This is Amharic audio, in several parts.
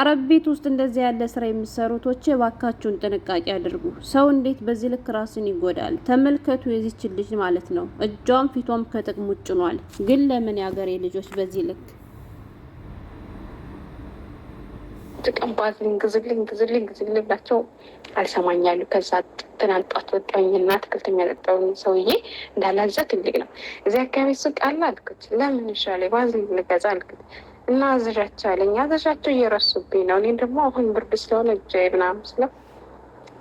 አረብ ቤት ውስጥ እንደዚህ ያለ ስራ የሚሰሩቶች እባካችሁን ጥንቃቄ አድርጉ። ሰው እንዴት በዚህ ልክ ራስን ይጎዳል? ተመልከቱ የዚችን ልጅ ማለት ነው። እጇም ፊቷም ከጥቅም ውጭ ሆኗል። ግን ለምን ያገሬ ልጆች በዚህ ልክ ጥቅም ባዝልኝ ግዝልኝ ብላቸው አልሰማኛሉ። ከዛ ትናንት ጧት ወጣኝና አትክልት የሚያጠጣውን ሰውዬ እንዳላዘ ትልቅ ነው እዚህ አካባቢ ሱቅ አለ አልኩት። ለምን ይሻለ ባዝልኝ ልገዛ አልኩት እና አዘዣቸው አለኝ። አዘዣቸው እየረሱብኝ ነው። እኔ ደግሞ አሁን ብርድ ስለሆነ እጄ ምናምን ስለው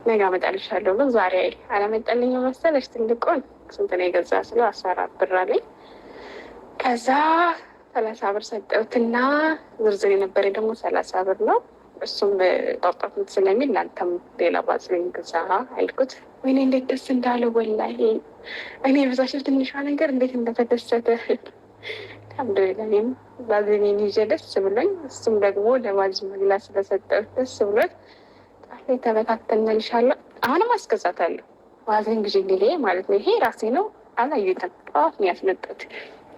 ነገ አመጣልሻለሁ ብሎ ዛሬ አላመጣልኝ መሰለሽ። ትልቁን ስንት ነው የገዛ ስለው 14 ብር አለኝ። ከዛ 30 ብር ሰጠሁትና ዝርዝር የነበረኝ ደግሞ 30 ብር ነው። እሱም ጧጧት ስለሚል ለአንተም ሌላ ባዝሊን ግዛ አልኩት። ወይኔ እንዴት ደስ እንዳለው ወላሂ። እኔ በዛች ትንሿ ነገር እንዴት እንደተደሰተ አልሐምዱሊላህ። እኔም ባዝሊን ይዤ ደስ ብሎኝ እሱም ደግሞ ለባዝ መግላ ስለሰጠሁት ደስ ብሎት ጣሌ ተበታተነልሻለሁ። አሁንም አስገዛታለሁ ባዝሊን ግዢ ሌሌ ማለት ነው። ይሄ ራሴ ነው አላየሁትም። ጠዋት ነው ያስመጣሁት።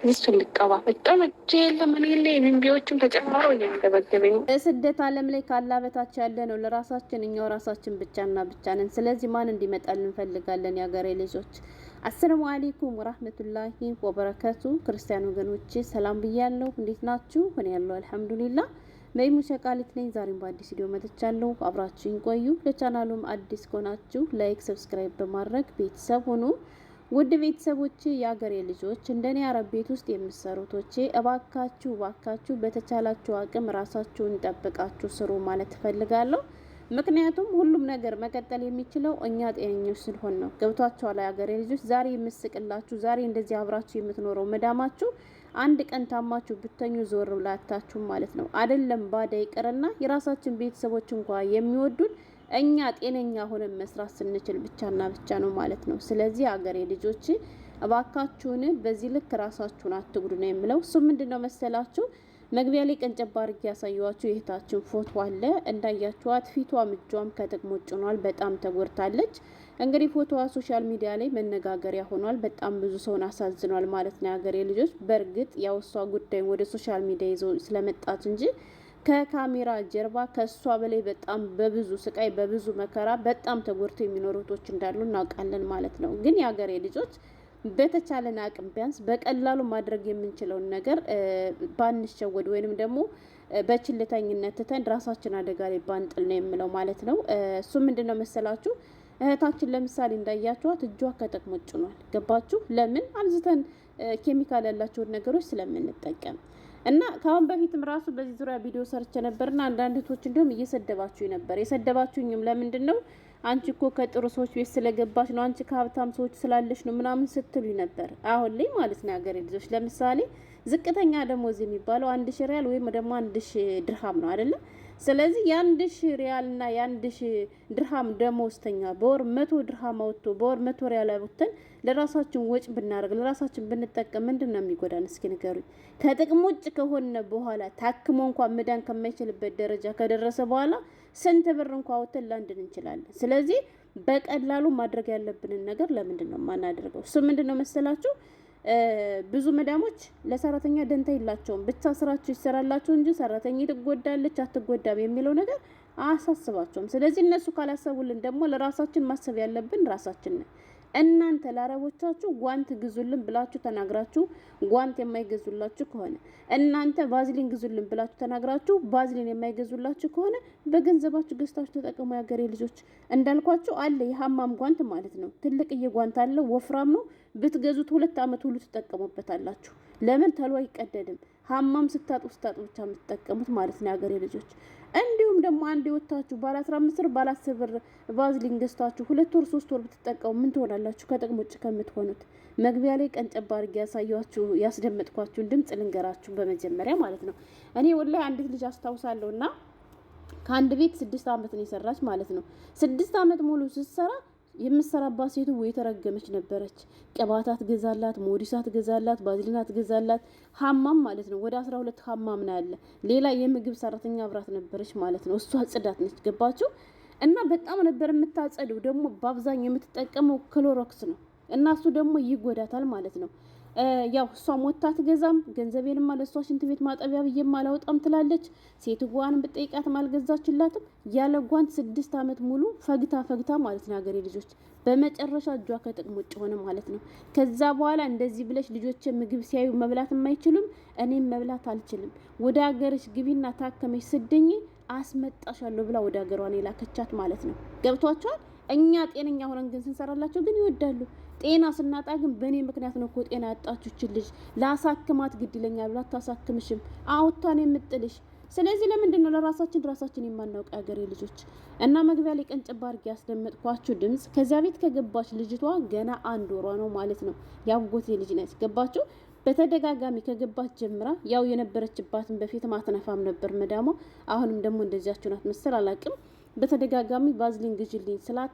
እሱን ልቀባ በጣም እጅ የለም እኔ የለ የሚንቢዎቹም ተጨምሮ የሚገበገበኝ። በስደት ዓለም ላይ ካላ በታች ያለ ነው ለራሳችን እኛው ራሳችን ብቻና ብቻ ነን። ስለዚህ ማን እንዲመጣል እንፈልጋለን? የሀገሬ ልጆች አሰላሙ አለይኩም ወራህመቱላሂ ወበረከቱ። ክርስቲያን ወገኖቼ ሰላም ብያለሁ። እንዴት ናችሁ? እኔ ያለው አልሐምዱሊላህ መይሙ ሸቃሊት ነኝ። ዛሬም በአዲስ ቪዲዮ መጥቻለሁ። አብራችሁኝ ቆዩ። ለቻናሉም አዲስ ከሆናችሁ ላይክ፣ ሰብስክራይብ በማድረግ ቤተሰብ ሁኑ። ውድ ቤተሰቦቼ የአገሬ ልጆች እንደኔ አረብ ቤት ውስጥ የምትሰሩቶቼ እባካችሁ በተቻላችሁ አቅም ራሳችሁን ጠብቃችሁ ስሩ ማለት እፈልጋለሁ። ምክንያቱም ሁሉም ነገር መቀጠል የሚችለው እኛ ጤነኞች ስንሆን ነው። ገብቷችኋል? የአገሬ ልጆች ዛሬ የምስቅላችሁ ዛሬ እንደዚህ አብራችሁ የምትኖረው መዳማችሁ አንድ ቀን ታማችሁ ብተኙ ዞር ብላታችሁ ማለት ነው። አይደለም ባዳ ይቅርና የራሳችን ቤተሰቦች እንኳን የሚወዱን እኛ ጤነኛ ሆነን መስራት ስንችል ብቻና ብቻ ነው ማለት ነው። ስለዚህ አገሬ ልጆች እባካችሁን በዚህ ልክ ራሳችሁን አትጉዱ ነው የምለው። እሱ ምንድነው መሰላችሁ? መግቢያ ላይ ቀንጨብ አድርጌ ያሳየኋችሁ የእህታችን ፎቶ አለ። እንዳያችኋት ፊቷም እጇም ከጥቅም ውጭ ሆኗል። በጣም ተጎድታለች። እንግዲህ ፎቶዋ ሶሻል ሚዲያ ላይ መነጋገሪያ ሆኗል። በጣም ብዙ ሰውን አሳዝኗል ማለት ነው የአገሬ ልጆች። በእርግጥ ያው እሷ ጉዳይ ወደ ሶሻል ሚዲያ ይዞ ስለመጣች እንጂ ከካሜራ ጀርባ ከሷ በላይ በጣም በብዙ ስቃይ በብዙ መከራ በጣም ተጎድተው የሚኖሩቶች እንዳሉ እናውቃለን ማለት ነው። ግን የሀገሬ ልጆች በተቻለን አቅም ቢያንስ በቀላሉ ማድረግ የምንችለውን ነገር ባንሸወድ ወይንም ደግሞ በችልተኝነት ትተን ራሳችን አደጋ ላይ ባንጥል ነው የምለው ማለት ነው። እሱ ምንድነው መሰላችሁ? እህታችን ለምሳሌ እንዳያችኋት እጇ ከጥቅም ውጭ ሆኗል። ገባችሁ? ለምን አብዝተን ኬሚካል ያላቸውን ነገሮች ስለምንጠቀም እና ከአሁን በፊትም ራሱ በዚህ ዙሪያ ቪዲዮ ሰርቼ ነበርና አንዳንድ እህቶች እንዲሁም እየሰደባችሁ ነበር። የሰደባችሁኝም ለምንድን ነው? አንቺ እኮ ከጥሩ ሰዎች ቤት ስለገባች ነው፣ አንቺ ከሀብታም ሰዎች ስላለሽ ነው ምናምን ስትሉኝ ነበር። አሁን ላይ ማለት ነው የሀገሬ ልጆች ለምሳሌ ዝቅተኛ ደሞዝ የሚባለው 1000 ሪያል ወይም ደግሞ 1000 ድርሃም ነው አይደለም? ስለዚህ የ1000 ሪያል እና የ1000 ድርሃም ደሞዝተኛ በወር 100 ድርሃም አውጥቶ በወር 100 ሪያል አውጥተን ለራሳችን ወጭ ብናደርግ ለራሳችን ብንጠቀም ምንድነው የሚጎዳን? እስኪ ንገሩኝ። ከጥቅም ውጭ ከሆነ በኋላ ታክሞ እንኳን መዳን ከማይችልበት ደረጃ ከደረሰ በኋላ ስንት ብር እንኳን አውጥተን ላንድን እንችላለን። ስለዚህ በቀላሉ ማድረግ ያለብንን ነገር ለምንድን ነው የማናደርገው? እሱ ምንድነው መሰላችሁ? ብዙ መዳሞች ለሰራተኛ ደንታ የላቸውም። ብቻ ስራቸው ይሰራላቸው እንጂ ሰራተኛ ትጎዳለች አትጎዳም የሚለው ነገር አያሳስባቸውም። ስለዚህ እነሱ ካላሰቡልን ደግሞ ለራሳችን ማሰብ ያለብን ራሳችን ነን። እናንተ ለአረቦቻችሁ ጓንት ግዙልን ብላችሁ ተናግራችሁ ጓንት የማይገዙላችሁ ከሆነ እናንተ ባዝሊን ግዙልን ብላችሁ ተናግራችሁ ባዝሊን የማይገዙላችሁ ከሆነ በገንዘባችሁ ገዝታችሁ ተጠቀሙ። ያገሬ ልጆች እንዳልኳችሁ አለ የሐማም ጓንት ማለት ነው። ትልቅዬ ጓንት አለ፣ ወፍራም ነው። ብትገዙት 2 አመት ሁሉ ትጠቀሙበታላችሁ። ለምን ተሎ አይቀደድም። ሐማም ስታጡ ብቻ የምትጠቀሙት ማለት ነው ያገሬ ልጆች። እንዲሁም ደግሞ አንድ የወጣችሁ ባለ 15 ብር ባለ 10 ብር ቫዝሊን ገዝታችሁ 2 ወር 3 ወር ብትጠቀሙ ምን ትሆናላችሁ? ከጥቅም ውጭ ከምትሆኑት። መግቢያ ላይ ቀንጨብ አድርጌ ያሳያችሁ ያስደመጥኳችሁን ድምጽ ልንገራችሁ በመጀመሪያ ማለት ነው። እኔ ወላሂ አንዲት ልጅ አስታውሳለሁና ከአንድ ቤት 6 አመት ነው የሰራች ማለት ነው። 6 አመት ሙሉ ስትሰራ የምሰራባት ሴቱ የተረገመች ነበረች። ቅባታት ገዛላት፣ ሞዲሳት ገዛላት፣ ባዝሊናት ገዛላት። ሐማም ማለት ነው ወደ 12 ሐማም ነው ያለ። ሌላ የምግብ ሰራተኛ አብራት ነበረች ማለት ነው። እሷ ጽዳት ነች። ገባችሁ? እና በጣም ነበር የምታጸደው። ደግሞ በአብዛኛው የምትጠቀመው ክሎሮክስ ነው እና እሱ ደግሞ ይጎዳታል ማለት ነው። ያው እሷ ሞታ ትገዛም ገንዘቤንማ ለእሷ ሽንት ቤት ማጠቢያ ብዬም አላወጣም ትላለች። ሴትዋንም ብጠይቃትም አልገዛችላትም። ያለ ጓንት 6 ዓመት ሙሉ ፈግታ ማለት ነው ሀገሬ ልጆች። በመጨረሻ እጇ ከጥቅም ውጭ ሆነ ማለት ነው። ከዛ በኋላ እንደዚህ ብለሽ ልጆች ምግብ ሲያዩ መብላት የማይችሉም እኔም መብላት አልችልም፣ ወደ ሀገርሽ ግቢና ታከመሽ ስደኝ አስመጣሻለሁ ብላ ወደ ሀገሯን የላከቻት ማለት ነው። ገብቷቸዋል። እኛ ጤነኛ ሆነን ግን ስንሰራላቸው ግን ይወዳሉ። ጤና ስናጣ ግን በእኔ ምክንያት ነው እኮ ጤና ያጣችሁችን ልጅ ላሳክማት ግድ ይለኛል ብላ አታሳክምሽም፣ አውጥታን የምጥልሽ። ስለዚህ ለምንድን ነው ራሳችን የማናውቅ ሀገሬ ልጆች? እና መግቢያ ላይ ቀንጨባ አድርጌ ያስደመጥኳችሁ ድምጽ ከዚያ ቤት ከገባች ልጅቷ ገና 1 ወሯ ነው ማለት ነው። ያጎቴ ልጅ ነች። ገባችሁ? በተደጋጋሚ ከገባች ጀምራ ያው የነበረችባትን በፊት ማትነፋም ነበር መዳሟ። አሁንም ደግሞ እንደዚያችሁ ናት መሰል አላቅም። በተደጋጋሚ ባዝሊን ግዢልኝ ስላት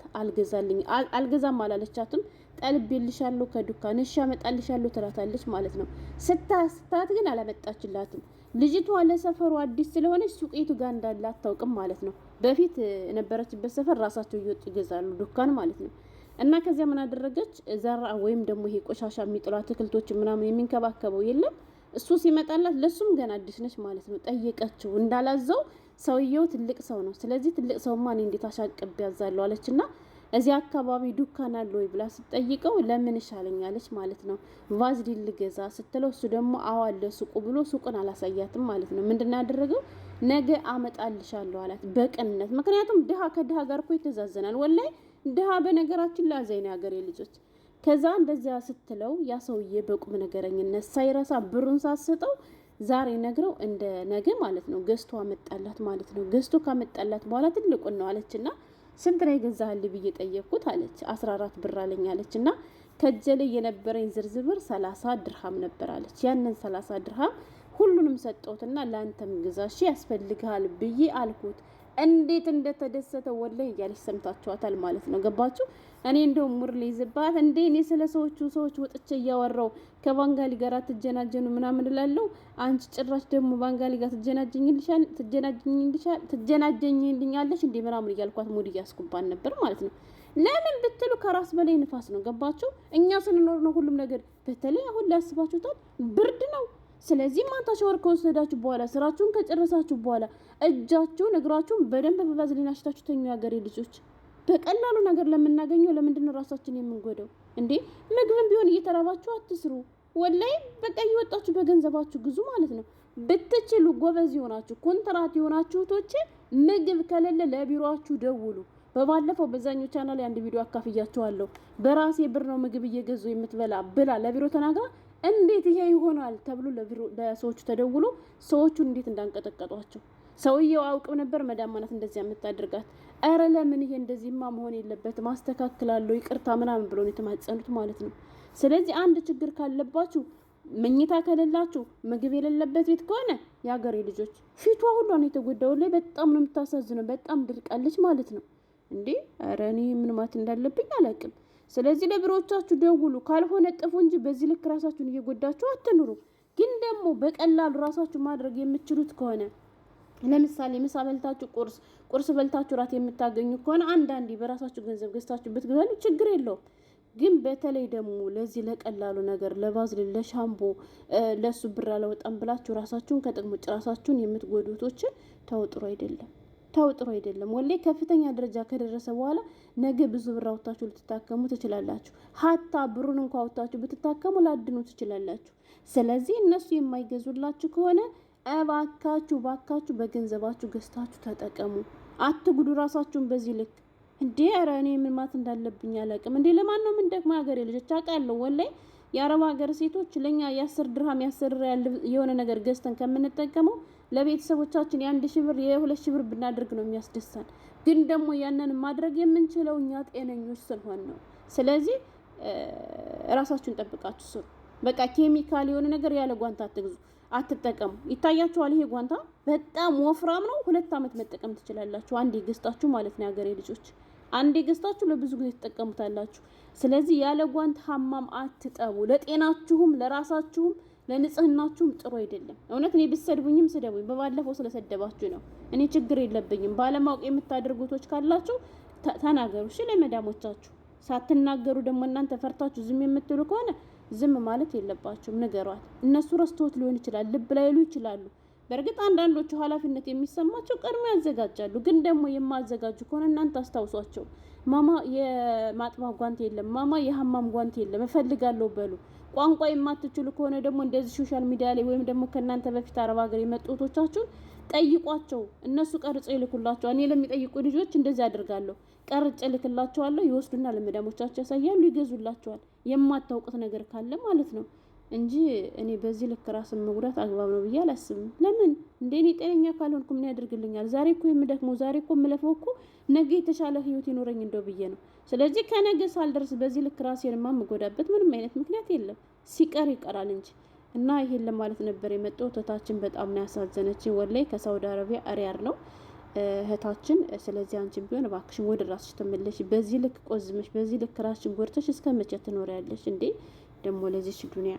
አልገዛም አላለቻትም። ጠልቤልሻለሁ ከዱካን እሺ አመጣልሻለሁ ትላታለች ማለት ነው። ስታት ግን አላመጣችላትም። ልጅቷ ለሰፈሩ አዲስ ስለሆነች ሱቄቱ ጋር እንዳለ አታውቅም ማለት ነው። በፊት የነበረችበት ሰፈር ራሳቸው እየወጡ ይገዛሉ ዱካን ማለት ነው። እና ከዚያ ምን አደረገች? ዘራ ወይም ደግሞ ይሄ ቆሻሻ የሚጥሉ አትክልቶች ምናምን የሚንከባከበው የለም እሱ ሲመጣላት ለሱም ገና አዲስ ነች ማለት ነው። ጠየቀችው እንዳላዘው ሰውየው ትልቅ ሰው ነው። ስለዚህ ትልቅ ሰው ማን እንዴት አሻቅብ ያዛለው አለችና እዚህ አካባቢ ዱካን አለ ወይ ብላ ስትጠይቀው ለምን ይሻለኛለች ማለት ነው። ቫዝሊን ልገዛ ስትለው እሱ ደግሞ አዋለ ሱቁ ብሎ ሱቁን አላሳያትም ማለት ነው። ምንድነው ያደረገው? ነገ አመጣልሻለሁ አላት በቅንነት። ምክንያቱም ድሃ ከድሃ ጋር እኮ ይተዛዘናል። ወላይ ድሃ በነገራችን ላይ አዛኝ ነው ያገሬ ልጆች። ከዛ እንደዚያ ስትለው ያ ሰውዬ በቁም ነገረኝነት ሳይረሳ ብሩን ሳሰጠው ዛሬ ነግረው እንደ ነገ ማለት ነው ገዝቶ አመጣላት ማለት ነው። ገዝቶ ካመጣላት በኋላ ትልቁን ነው አለችና ስንት ላይ ገዛህል ብዬ ጠየቅኩት አለች። 14 ብር አለኝ አለችና ከጀለ የነበረኝ ዝርዝር ብር 30 ድርሃም ነበር አለች። ያንን 30 ድርሃም ሁሉንም ሰጠውትና ላንተም ግዛሽ ያስፈልጋል ብዬ አልኩት። እንዴት እንደተደሰተ ወላሂ እያለች ሰምታችኋታል ማለት ነው። ገባችሁ? እኔ እንደው ሙር ልይዝባት እንዴ እኔ ስለ ሰዎች ወጥቼ እያወራው ከባንጋሊ ጋር ትጀናጀኑ ምናምን እላለሁ። አንቺ ጭራሽ ደግሞ ባንጋሊ ጋር ትጀናጀኝልኛለሽ እንዴ ምናምን እያልኳት ሙድ እያስኩባን ነበር ማለት ነው። ለምን ብትሉ ከራስ በላይ ንፋስ ነው። ገባችሁ? እኛ ስንኖር ነው ሁሉም ነገር። በተለይ አሁን ሊያስባችሁታል ብርድ ነው። ስለዚህ ማታ ሻወር ከወሰዳችሁ በኋላ ስራችሁን ከጨረሳችሁ በኋላ እጃችሁን እግራችሁን በደንብ በቫዝሊን አሽታችሁ ተኙ። ያገሬ ልጆች በቀላሉ ነገር ለምናገኘው ለምንድነው ራሳችን የምንጎደው እንዴ? ምግብም ቢሆን እየተራባችሁ አትስሩ። ወላይ በቃ እየወጣችሁ በገንዘባችሁ ግዙ ማለት ነው። ብትችሉ ጎበዝ ይሆናችሁ ኮንትራት ይሆናችሁ ቶቼ ምግብ ከሌለ ለቢሮአችሁ ደውሉ። በባለፈው በዛኛው ቻናል አንድ ቪዲዮ አካፍያችኋለሁ። በራሴ ብር ነው ምግብ እየገዙ የምትበላ ብላ ለቢሮ ተናግራ እንዴት ይሄ ይሆናል ተብሎ ለሰዎቹ ተደውሎ ሰዎቹ እንዴት እንዳንቀጠቀጧቸው። ሰውየው አውቀው ነበር መዳም ማለት እንደዚህ የምታደርጋት። አረ ለምን ይሄ እንደዚህማ መሆን የለበትም ማስተካከላለሁ ይቅርታ ምናምን ብሎ ነው የተማጸኑት ማለት ነው። ስለዚህ አንድ ችግር ካለባችሁ መኝታ ከሌላችሁ ምግብ የሌለበት ቤት ከሆነ ያገሬ ልጆች ፊቷ ሁሉ ነው የተጎዳው ላይ በጣም ነው የምታሳዝነው። በጣም ድርቃለች ማለት ነው እንዴ። አረ እኔ ምን ማለት እንዳለብኝ አላውቅም። ስለዚህ ለቢሮዎቻችሁ ደውሉ። ካልሆነ ጥፉ እንጂ በዚህ ልክ ራሳችሁን እየጎዳችሁ አትኑሩ። ግን ደግሞ በቀላሉ ራሳችሁ ማድረግ የምትችሉት ከሆነ ለምሳሌ ምሳ በልታችሁ ቁርስ በልታችሁ ራት የምታገኙ ከሆነ አንዳንዴ በራሳችሁ ገንዘብ ገዝታችሁ ብትገዛሉ ችግር የለውም። ግን በተለይ ደግሞ ለዚህ ለቀላሉ ነገር ለቫዝሊን ለሻምፖ ለሱ ብር አላወጣም ብላችሁ ራሳችሁን ከጥቅም ውጭ ራሳችሁን የምትጎዱቶች ተውጥሮ አይደለም። ወላሂ ከፍተኛ ደረጃ ከደረሰ በኋላ ነገ ብዙ ብር አውጥታችሁ ልትታከሙ ትችላላችሁ። ሀታ ብሩን እንኳን አውጥታችሁ ብትታከሙ ላድኑ ትችላላችሁ። ስለዚህ እነሱ የማይገዙላችሁ ከሆነ እባካችሁ በገንዘባችሁ ገዝታችሁ ተጠቀሙ። አትጉዱ ራሳችሁን በዚህ ልክ እንዴ። ኧረ እኔ ምን ማለት እንዳለብኝ አላውቅም። እንዴ ለማን ነው ምን ደግሞ ሀገሬ ልጆች አውቃለሁ። ወላሂ የአረብ ሀገር ሴቶች ለኛ የ10 ድርሃም የሆነ ነገር ገዝተን ከምንጠቀመው ለቤተሰቦቻችን የ1,000 ብር የ2,000 ብር ብናደርግ ነው የሚያስደሳን። ግን ደግሞ ያንን ማድረግ የምንችለው እኛ ጤነኞች ስለሆን ነው። ስለዚህ ራሳችሁን ጠብቃችሁ ስሩ። በቃ ኬሚካል የሆነ ነገር ያለ ጓንታ አትጠቀሙ። ይታያችኋል። ይሄ ጓንታ በጣም ወፍራም ነው። 2 አመት መጠቀም ትችላላችሁ። አንዴ ገዝታችሁ ማለት ነው ያገሬ ልጆች። አንዴ ገዝታችሁ ለብዙ ጊዜ ትጠቀሙታላችሁ። ስለዚህ ያለ ጓንት ሐማም አትጠቡ። ለጤናችሁም ለራሳችሁም ለንጽህናችሁም ጥሩ አይደለም። እውነት እኔ ብትሰድቡኝም ስደቡኝ። በባለፈው ስለሰደባችሁ ነው። እኔ ችግር የለብኝም። ባለማወቅ የምታደርጉቶች ካላችሁ ተናገሩ። እሺ ለመዳሞቻችሁ ሳትናገሩ ደግሞ እናንተ ፈርታችሁ ዝም የምትሉ ከሆነ ዝም ማለት የለባቸውም። ንገሯት። እነሱ ረስተውት ሊሆን ይችላል፣ ልብ ላይሉ ይችላሉ። በእርግጥ አንዳንዶቹ ኃላፊነት የሚሰማቸው ቀድሞ ያዘጋጃሉ። ግን ደግሞ የማዘጋጁ ከሆነ እናንተ አስታውሷቸው። ማማ የማጥባ ጓንት የለም፣ ማማ የሀማም ጓንት የለም እፈልጋለሁ በሉ። ቋንቋ የማትችሉ ከሆነ ደግሞ እንደዚህ ሶሻል ሚዲያ ላይ ወይም ደግሞ ከእናንተ በፊት አረብ ሀገር የመጡ እህቶቻችሁን ጠይቋቸው። እነሱ ቀርጸው ይልኩላቸዋል። እኔ ለሚጠይቁ ልጆች እንደዚህ አድርጋለሁ፣ ቀርጬ ልክላቸዋለሁ። ይወስዱና ለመዳሞቻቸው ያሳያሉ፣ ይገዙላቸዋል። የማታውቁት ነገር ካለ ማለት ነው እንጂ እኔ በዚህ ልክ ራስን መጉዳት አግባብ ነው ብዬ አላስብም። ለምን እንደ እኔ ጤነኛ ካልሆንኩ ምን ያደርግልኛል? ዛሬ እኮ የምደክመው ዛሬ እኮ የምለፈው እኮ ነገ የተሻለ ህይወት ይኖረኝ እንደው ብዬ ነው። ስለዚህ ከነገ ሳልደርስ በዚህ ልክ ራሴንማ የምጎዳበት ምንም አይነት ምክንያት የለም። ሲቀር ይቀራል እንጂ እና ይሄን ለማለት ነበር የመጣው። እህታችን በጣም ነው ያሳዘነችን። ወላይ ከሳውዲ አረቢያ ሪያድ ነው እህታችን። ስለዚህ አንቺን ቢሆን እባክሽን ወደ ራስሽ ተመለሽ። በዚህ ልክ ቆዝመሽ በዚህ ልክ ራስሽን ጎርተሽ እስከ መቼ ትኖሪያለሽ እንዴ? ደግሞ ለዚች ዱንያ